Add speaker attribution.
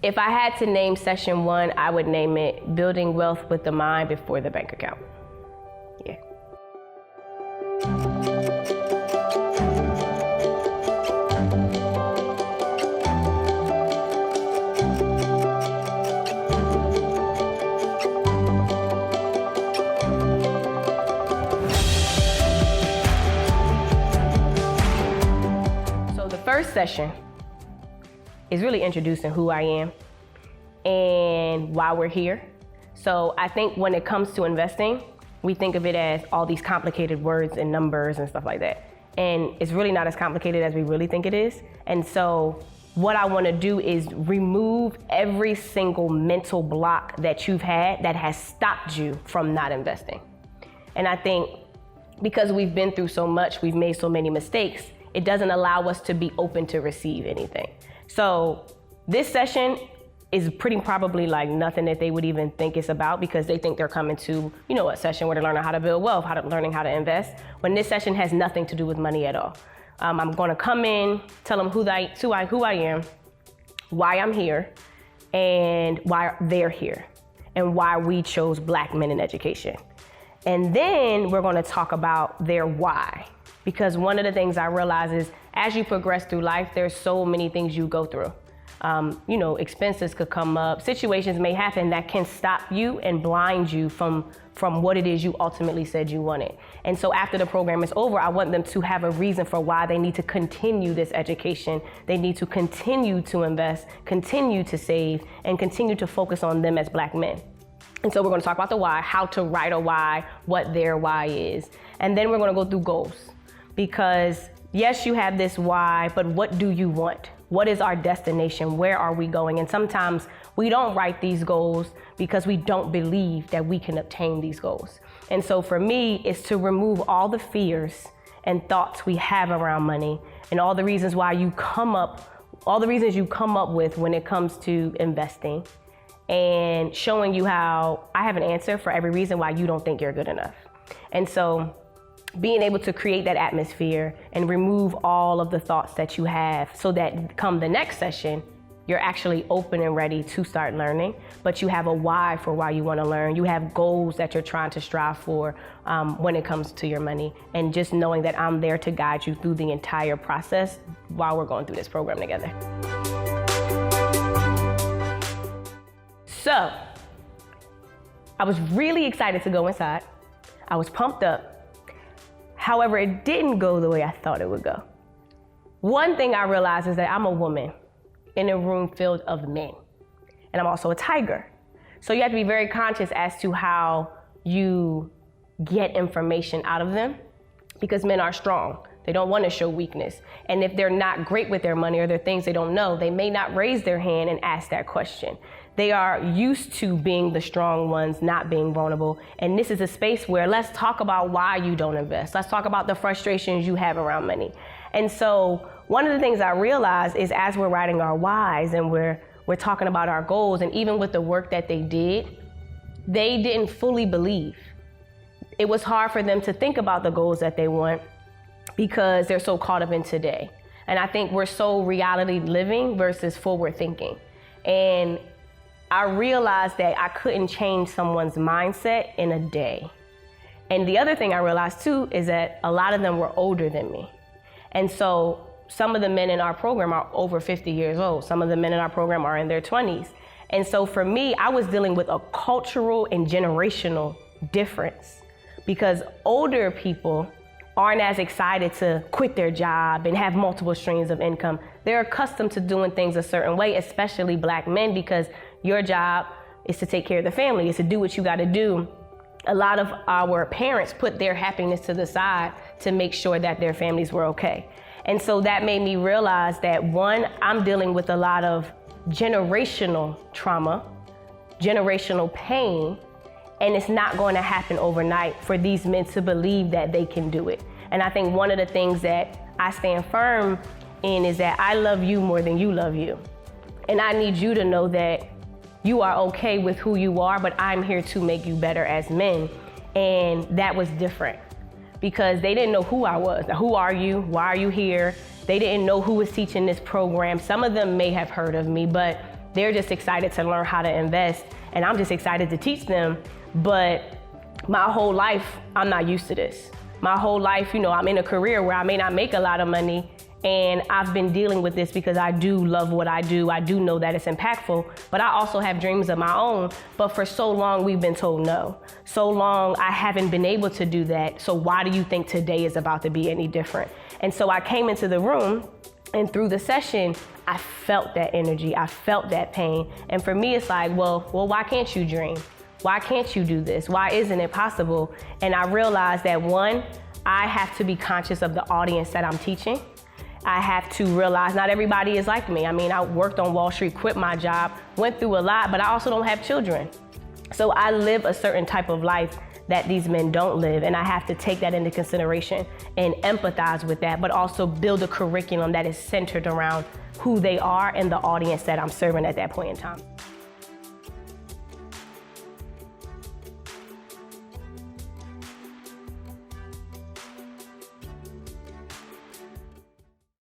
Speaker 1: If I had to name session 1, I would name it Building Wealth with the Mind Before the Bank Account. Yeah. So the first session is really introducing who I am and why we're here. So I think when it comes to investing, we think of it as all these complicated words and numbers and stuff like that. And it's really not as complicated as we really think it is. And so what I want to do is remove every single mental block that you've had that has stopped you from not investing. And I think because we've been through so much, we've made so many mistakes, it doesn't allow us to be open to receive anything. So this session is pretty probably like nothing that they would even think it's about, because they think they're coming to, a session where they're learning how to build wealth, learning how to invest, when this session has nothing to do with money at all. I'm gonna come in, tell them who I am, why I'm here, and why they're here, and why we chose Black men in education. And then we're gonna talk about their why. Because one of the things I realize is as you progress through life, there's so many things you go through. Expenses could come up, situations may happen that can stop you and blind you from what it is you ultimately said you wanted. And so after the program is over, I want them to have a reason for why they need to continue this education. They need to continue to invest, continue to save, and continue to focus on them as Black men. And so we're gonna talk about the why, how to write a why, what their why is. And then we're gonna go through goals. Because yes, you have this why, but what do you want? What is our destination? Where are we going? And sometimes we don't write these goals because we don't believe that we can obtain these goals. And so for me, it's to remove all the fears and thoughts we have around money and all the reasons you come up with when it comes to investing, and showing you how I have an answer for every reason why you don't think you're good enough. And so being able to create that atmosphere and remove all of the thoughts that you have, so that come the next session, you're actually open and ready to start learning, but you have a why for why you want to learn. You have goals that you're trying to strive for when it comes to your money, and just knowing that I'm there to guide you through the entire process while we're going through this program together. So, I was really excited to go inside. I was pumped up. However, it didn't go the way I thought it would go. One thing I realized is that I'm a woman in a room filled of men, and I'm also a tiger. So you have to be very conscious as to how you get information out of them, because men are strong. They don't want to show weakness. And if they're not great with their money, or there are things they don't know, they may not raise their hand and ask that question. They are used to being the strong ones, not being vulnerable. And this is a space where let's talk about why you don't invest. Let's talk about the frustrations you have around money. And so one of the things I realized is as we're writing our whys and we're talking about our goals, and even with the work that they didn't fully believe. It was hard for them to think about the goals that they want because they're so caught up in today. And I think we're so reality living versus forward thinking. And I realized that I couldn't change someone's mindset in a day. And the other thing I realized too is that a lot of them were older than me. And so some of the men in our program are over 50 years old. Some of the men in our program are in their 20s. And so for me, I was dealing with a cultural and generational difference, because older people aren't as excited to quit their job and have multiple streams of income. They're accustomed to doing things a certain way, especially Black men, because your job is to take care of the family, is to do what you gotta do. A lot of our parents put their happiness to the side to make sure that their families were okay. And so that made me realize that, one, I'm dealing with a lot of generational trauma, generational pain, and it's not going to happen overnight for these men to believe that they can do it. And I think one of the things that I stand firm in is that I love you more than you love you. And I need you to know that you are okay with who you are, but I'm here to make you better as men. And that was different because they didn't know who I was. Now, who are you? Why are you here? They didn't know who was teaching this program. Some of them may have heard of me, but they're just excited to learn how to invest, and I'm just excited to teach them. But my whole life, I'm not used to this. My whole life, I'm in a career where I may not make a lot of money, and I've been dealing with this because I do love what I do. I do know that it's impactful, but I also have dreams of my own. But for so long, we've been told no. So long, I haven't been able to do that. So why do you think today is about to be any different? And so I came into the room, and through the session, I felt that energy. I felt that pain. And for me, it's like, well, why can't you dream? Why can't you do this? Why isn't it possible? And I realized that, one, I have to be conscious of the audience that I'm teaching. I have to realize not everybody is like me. I mean, I worked on Wall Street, quit my job, went through a lot, but I also don't have children. So I live a certain type of life that these men don't live, and I have to take that into consideration and empathize with that, but also build a curriculum that is centered around who they are and the audience that I'm serving at that point in time.